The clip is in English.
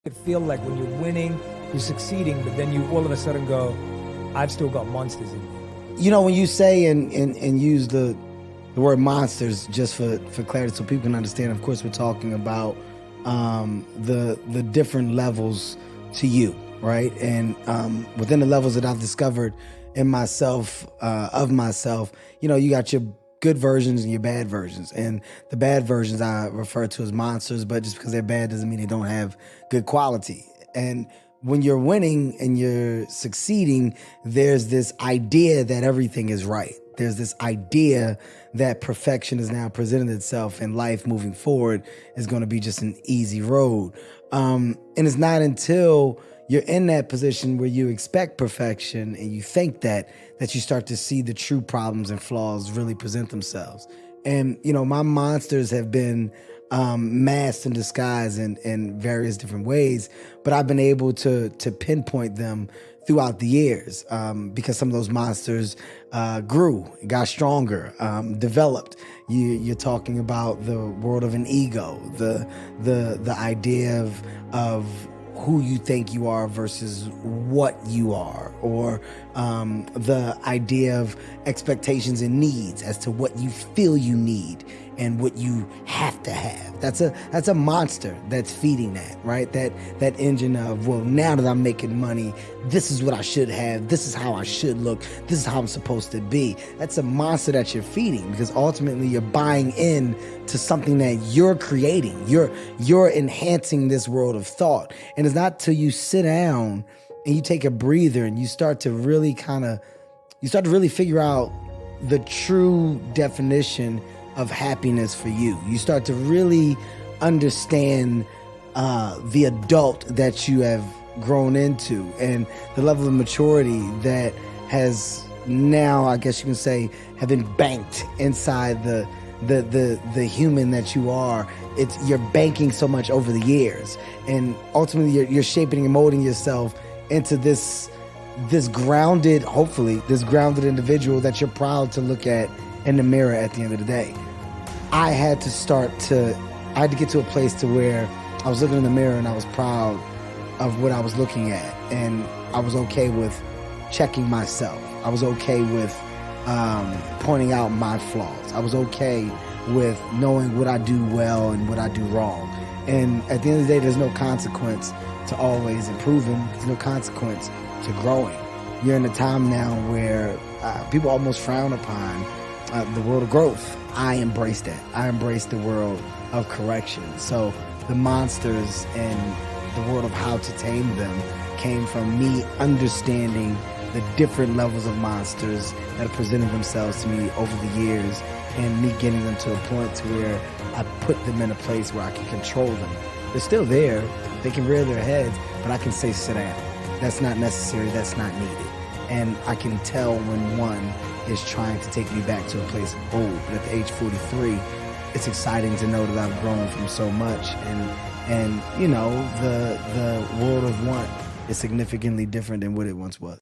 It feel like when you're winning, you're succeeding, but then you all of a sudden go, I've still got monsters in me. You know, when you say and use the word monsters, just for clarity so people can understand, of course we're talking about the different levels to you, right? And within the levels that I've discovered in myself, of myself, you know, you got your good versions and your bad versions. And the bad versions I refer to as monsters, but just because they're bad doesn't mean they don't have good quality. And when you're winning and you're succeeding, there's this idea that everything is right. There's this idea that perfection is now presented itself and life moving forward is going to be just an easy road. And it's not until you're in that position where you expect perfection and you think that you start to see the true problems and flaws really present themselves. And, you know, my monsters have been masked and disguised in various different ways, but I've been able to pinpoint them throughout the years because some of those monsters grew, got stronger, developed. You're talking about the world of an ego, the idea of who you think you are versus what you are, or the idea of expectations and needs as to what you feel you need and what you have to have. That's a monster that's feeding that, right? That engine of, well, now that I'm making money, this is what I should have, this is how I should look, this is how I'm supposed to be. That's a monster that you're feeding, because ultimately you're buying in to something that you're creating. You're enhancing this world of thought. And it's not till you sit down and you take a breather and you start to really figure out the true definition of happiness for you. You start to really understand the adult that you have grown into and the level of maturity that has now, I guess you can say, have been banked inside the human that you are. You're banking so much over the years, and ultimately you're shaping and molding yourself into this grounded, hopefully this grounded individual that you're proud to look at in the mirror at the end of the day. I had to get to a place to where I was looking in the mirror and I was proud of what I was looking at, and I was okay with checking myself. I was okay with pointing out my flaws. I was okay with knowing what I do well and what I do wrong. And at the end of the day, there's no consequence to always improving. There's no consequence to growing. You're in a time now where people almost frown upon the world of growth. I embrace that. I embrace the world of correction. So the monsters and the world of how to tame them came from me understanding the different levels of monsters that have presented themselves to me over the years, and me getting them to a point to where I put them in a place where I can control them. They're still there. They can rear their heads, but I can say, sit down. That's not necessary. That's not needed. And I can tell when one is trying to take me back to a place of old. But at the age 43, it's exciting to know that I've grown from so much. And you know, the world of want is significantly different than what it once was.